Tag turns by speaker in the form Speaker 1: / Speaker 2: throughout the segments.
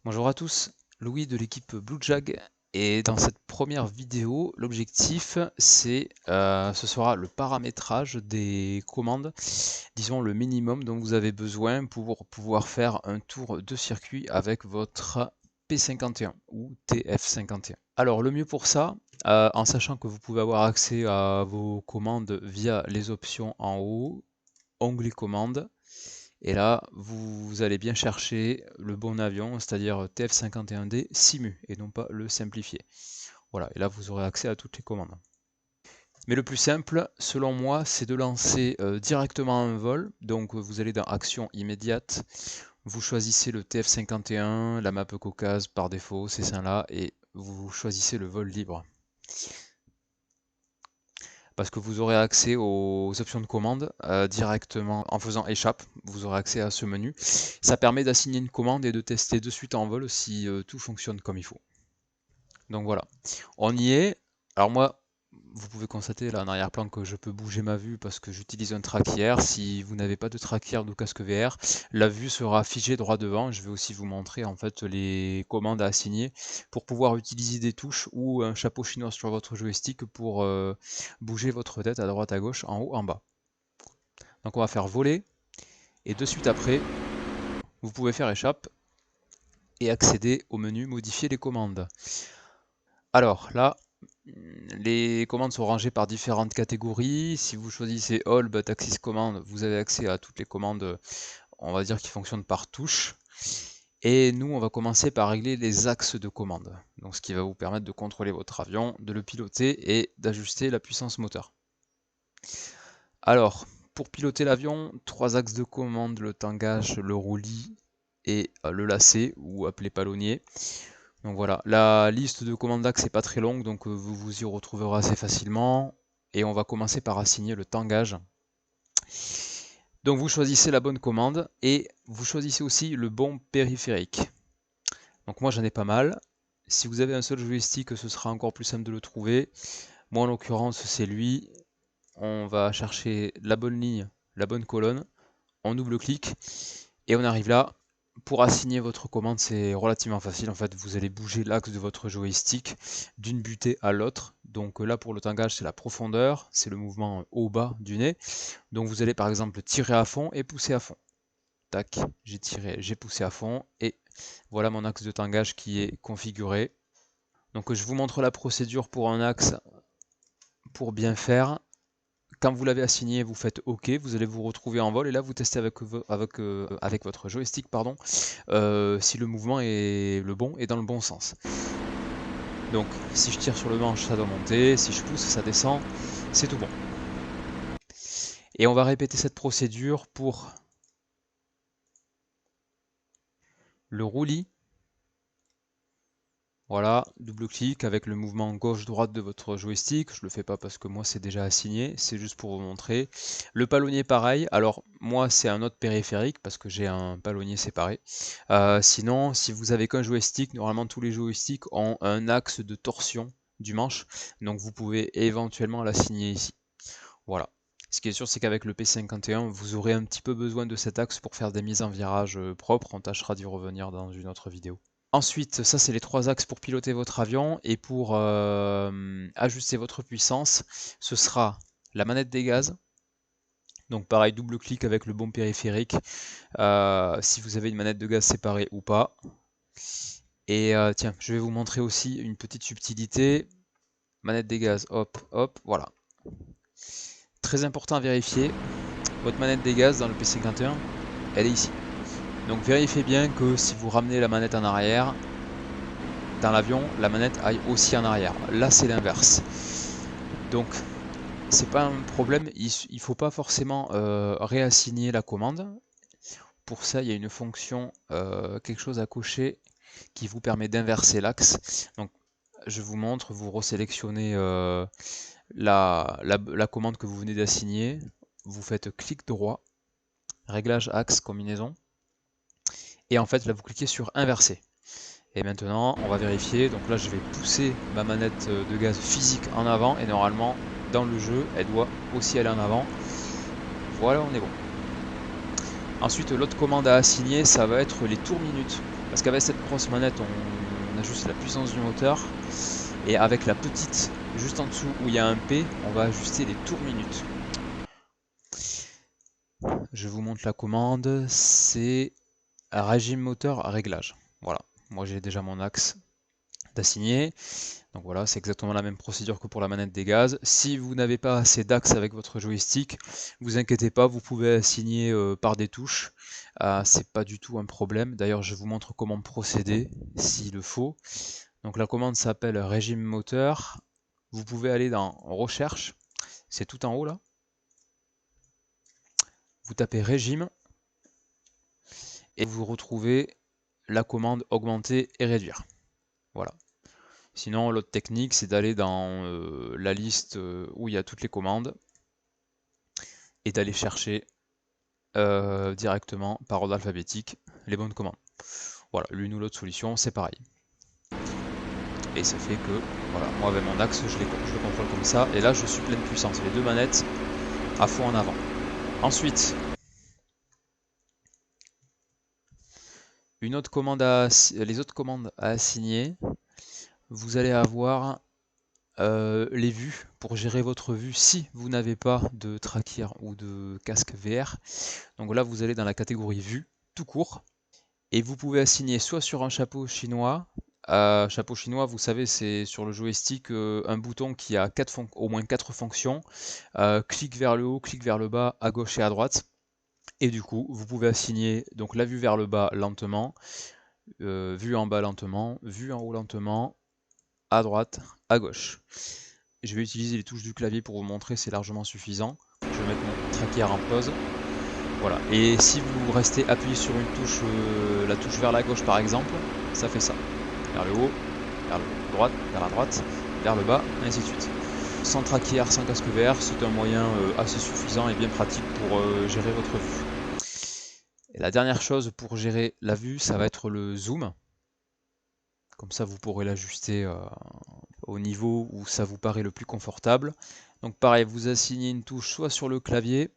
Speaker 1: Bonjour à tous, Louis de l'équipe BlueJag et dans cette première vidéo, l'objectif ce sera le paramétrage des commandes, disons le minimum dont vous avez besoin pour pouvoir faire un tour de circuit avec votre P51 ou TF51. Alors le mieux pour ça, en sachant que vous pouvez avoir accès à vos commandes via les options en haut, onglet commandes, et là, vous allez bien chercher le bon avion, c'est-à-dire TF51D Simu, et non pas le simplifié. Voilà, et là vous aurez accès à toutes les commandes. Mais le plus simple, selon moi, c'est de lancer directement un vol. Donc vous allez dans Action immédiate, vous choisissez le TF51, la map Caucase par défaut, c'est celle-là, et vous choisissez le vol libre. Parce que vous aurez accès aux options de commande directement en faisant échappe, vous aurez accès à ce menu. Ça permet d'assigner une commande et de tester de suite en vol si tout fonctionne comme il faut. Donc voilà, on y est. Alors moi, vous pouvez constater là en arrière-plan que je peux bouger ma vue parce que j'utilise un traquière. Si vous n'avez pas de traquière ou de casque VR, la vue sera figée droit devant. Je vais aussi vous montrer en fait les commandes à assigner pour pouvoir utiliser des touches ou un chapeau chinois sur votre joystick pour bouger votre tête à droite à gauche, en haut, en bas. Donc on va faire voler et de suite après, vous pouvez faire échappe et accéder au menu modifier les commandes. Alors là, les commandes sont rangées par différentes catégories. Si vous choisissez All but Axis Command, vous avez accès à toutes les commandes, on va dire, qui fonctionnent par touche. Et nous, on va commencer par régler les axes de commande. Donc ce qui va vous permettre de contrôler votre avion, de le piloter et d'ajuster la puissance moteur. Alors, pour piloter l'avion, 3 axes de commande, le tangage, le roulis et le lacet, ou appelé palonnier. Donc voilà, la liste de commandes d'axe n'est pas très longue, donc vous vous y retrouverez assez facilement. Et on va commencer par assigner le tangage. Donc vous choisissez la bonne commande et vous choisissez aussi le bon périphérique. Donc moi j'en ai pas mal. Si vous avez un seul joystick, ce sera encore plus simple de le trouver. Moi en l'occurrence c'est lui. On va chercher la bonne ligne, la bonne colonne. On double-clique et on arrive là. Pour assigner votre commande, c'est relativement facile. En fait, vous allez bouger l'axe de votre joystick d'une butée à l'autre. Donc là, pour le tangage, c'est la profondeur, c'est le mouvement haut-bas du nez. Donc vous allez par exemple tirer à fond et pousser à fond. Tac, j'ai tiré, j'ai poussé à fond et voilà mon axe de tangage qui est configuré. Donc je vous montre la procédure pour un axe pour bien faire. Quand vous l'avez assigné, vous faites OK, vous allez vous retrouver en vol et là vous testez avec votre joystick si le mouvement est le bon et dans le bon sens. Donc si je tire sur le manche, ça doit monter, si je pousse, ça descend, c'est tout bon. Et on va répéter cette procédure pour le roulis. Voilà, double-clic avec le mouvement gauche-droite de votre joystick. Je ne le fais pas parce que moi c'est déjà assigné, c'est juste pour vous montrer. Le palonnier pareil, alors moi c'est un autre périphérique parce que j'ai un palonnier séparé. Sinon, si vous avez qu'un joystick, normalement tous les joysticks ont un axe de torsion du manche, donc vous pouvez éventuellement l'assigner ici. Voilà. Ce qui est sûr, c'est qu'avec le P51, vous aurez un petit peu besoin de cet axe pour faire des mises en virage propres. On tâchera d'y revenir dans une autre vidéo. Ensuite, ça c'est les 3 axes pour piloter votre avion et pour ajuster votre puissance, ce sera la manette des gaz. Donc pareil, double-clic avec le bon périphérique, si vous avez une manette de gaz séparée ou pas. Et tiens, je vais vous montrer aussi une petite subtilité. Manette des gaz, hop, hop, voilà. Très important à vérifier, votre manette des gaz dans le P51, elle est ici. Donc vérifiez bien que si vous ramenez la manette en arrière, dans l'avion, la manette aille aussi en arrière. Là, c'est l'inverse. Donc, c'est pas un problème. Il faut pas forcément réassigner la commande. Pour ça, il y a une fonction, quelque chose à cocher qui vous permet d'inverser l'axe. Donc, je vous montre, vous resélectionnez la commande que vous venez d'assigner. Vous faites clic droit, réglage axe, combinaison. Et en fait, là, vous cliquez sur inverser. Et maintenant, on va vérifier. Donc là, je vais pousser ma manette de gaz physique en avant. Et normalement, dans le jeu, elle doit aussi aller en avant. Voilà, on est bon. Ensuite, l'autre commande à assigner, ça va être les tours minutes. Parce qu'avec cette grosse manette, on ajuste la puissance du moteur. Et avec la petite, juste en dessous où il y a un P, on va ajuster les tours minutes. Je vous montre la commande, c'est régime moteur à réglage. Voilà, moi j'ai déjà mon axe d'assigner. Donc voilà, c'est exactement la même procédure que pour la manette des gaz. Si vous n'avez pas assez d'axes avec votre joystick, vous inquiétez pas, vous pouvez assigner par des touches. C'est pas du tout un problème. D'ailleurs, je vous montre comment procéder s'il le faut. Donc la commande s'appelle régime moteur. Vous pouvez aller dans recherche, c'est tout en haut là. Vous tapez régime et vous retrouvez la commande augmenter et réduire. Voilà. Sinon, l'autre technique, c'est d'aller dans la liste où il y a toutes les commandes et d'aller chercher directement par ordre alphabétique les bonnes commandes. Voilà, l'une ou l'autre solution, c'est pareil. Et ça fait que, voilà, moi avec mon axe, je le contrôle comme ça, et là je suis pleine puissance, les deux manettes à fond en avant. Ensuite, les autres commandes à assigner, vous allez avoir les vues pour gérer votre vue si vous n'avez pas de tracker ou de casque VR. Donc là, vous allez dans la catégorie vue, tout court, et vous pouvez assigner soit sur un chapeau chinois. Chapeau chinois, vous savez, c'est sur le joystick un bouton qui a au moins 4 fonctions. Clic vers le haut, clic vers le bas, à gauche et à droite. Et du coup, vous pouvez assigner donc la vue vers le bas lentement, vue en bas lentement, vue en haut lentement, à droite, à gauche. Je vais utiliser les touches du clavier pour vous montrer, c'est largement suffisant. Je vais mettre mon tracker en pause. Voilà. Et si vous restez appuyé sur une touche, la touche vers la gauche par exemple, ça fait ça. Vers le haut, vers la droite, vers le bas, et ainsi de suite. Sans tracker, sans casque VR, c'est un moyen assez suffisant et bien pratique pour gérer votre vue. Et la dernière chose pour gérer la vue, ça va être le zoom. Comme ça, vous pourrez l'ajuster au niveau où ça vous paraît le plus confortable. Donc pareil, vous assignez une touche soit sur le clavier,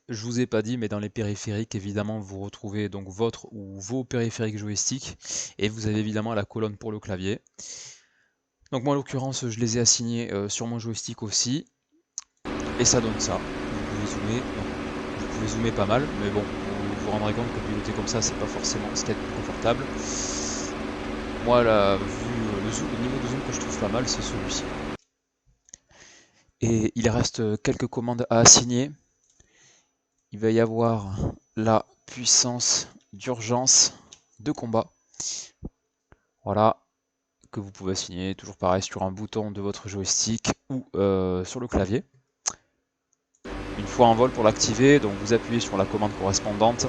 Speaker 1: je vous ai pas dit, mais dans les périphériques, évidemment, vous retrouvez donc votre ou vos périphériques joystick, et vous avez évidemment la colonne pour le clavier. Donc moi, en l'occurrence, je les ai assignés sur mon joystick aussi, et ça donne ça. Vous pouvez zoomer, vous pouvez zoomer pas mal, mais bon, vous vous rendrez compte que piloter comme ça, c'est pas forcément ce qu'il y a de plus confortable. Moi, la vue, le niveau de zoom que je trouve pas mal, c'est celui-ci. Et il reste quelques commandes à assigner. Il va y avoir la puissance d'urgence de combat. Voilà, que vous pouvez assigner, toujours pareil, sur un bouton de votre joystick ou sur le clavier. Une fois en vol pour l'activer, donc vous appuyez sur la commande correspondante.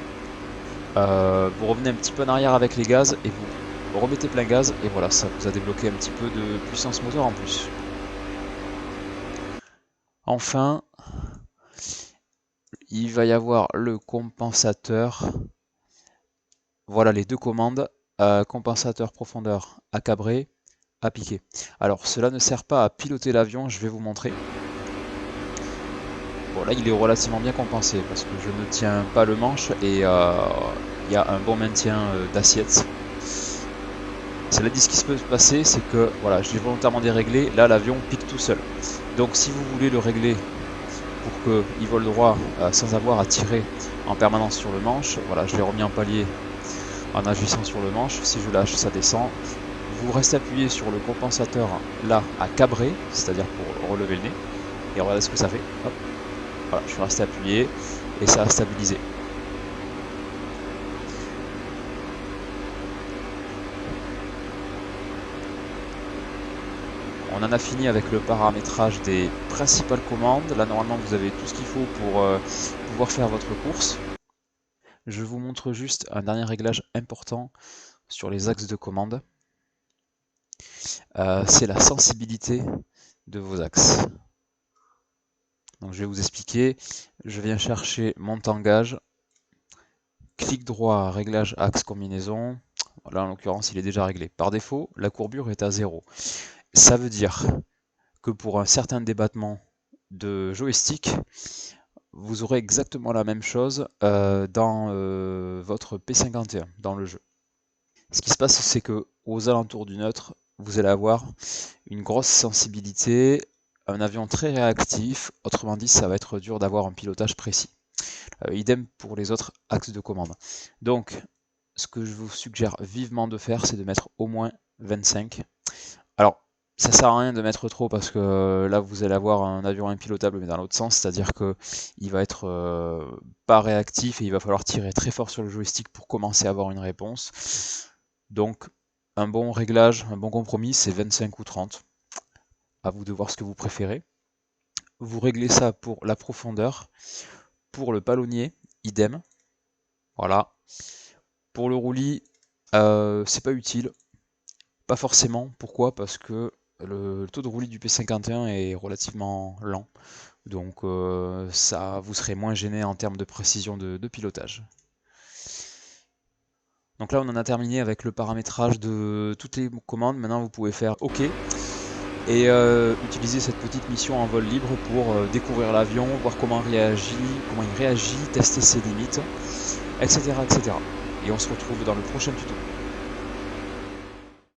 Speaker 1: Vous revenez un petit peu en arrière avec les gaz et vous remettez plein gaz. Et voilà, ça vous a débloqué un petit peu de puissance moteur en plus. Enfin, il va y avoir le compensateur. Voilà les deux commandes, compensateur profondeur à cabrer, à piquer. Alors cela ne sert pas à piloter l'avion, je vais vous montrer. Bon là il est relativement bien compensé parce que je ne tiens pas le manche et il y a un bon maintien d'assiette. Cela dit, ce qui peut se passer, c'est que voilà, je l'ai volontairement déréglé, là l'avion pique tout seul. Donc si vous voulez le régler pour qu'il vole droit sans avoir à tirer en permanence sur le manche, voilà, je l'ai remis en palier en agissant sur le manche. Si je lâche, ça descend. Vous restez appuyé sur le compensateur là à cabrer, c'est-à-dire pour relever le nez, et regardez ce que ça fait. Hop. Voilà, je suis resté appuyé et ça a stabilisé. On en a fini avec le paramétrage des principales commandes. Là, normalement, vous avez tout ce qu'il faut pour pouvoir faire votre course. Je vous montre juste un dernier réglage important sur les axes de commande. C'est la sensibilité de vos axes. Donc je vais vous expliquer. Je viens chercher mon tangage. Clic droit, réglage axe combinaison. Là, en l'occurrence, il est déjà réglé. Par défaut, la courbure est à 0. Ça veut dire que pour un certain débattement de joystick, vous aurez exactement la même chose dans votre P51, dans le jeu. Ce qui se passe, c'est que aux alentours du neutre, vous allez avoir une grosse sensibilité, un avion très réactif, autrement dit, ça va être dur d'avoir un pilotage précis. Idem pour les autres axes de commande. Donc, ce que je vous suggère vivement de faire, c'est de mettre au moins 25. Alors, ça sert à rien de mettre trop parce que là, vous allez avoir un avion impilotable, mais dans l'autre sens, c'est-à-dire que il va être pas réactif et il va falloir tirer très fort sur le joystick pour commencer à avoir une réponse. Donc, un bon réglage, un bon compromis, c'est 25 ou 30. À vous de voir ce que vous préférez. Vous réglez ça pour la profondeur. Pour le palonnier, idem. Voilà. Pour le roulis, c'est pas utile. Pas forcément. Pourquoi? Parce que le taux de roulis du P51 est relativement lent. Donc ça vous serez moins gêné en termes de précision de pilotage. Donc là on en a terminé avec le paramétrage de toutes les commandes. Maintenant vous pouvez faire OK et utiliser cette petite mission en vol libre pour découvrir l'avion, voir comment il réagit, tester ses limites, etc., etc. Et on se retrouve dans le prochain tuto.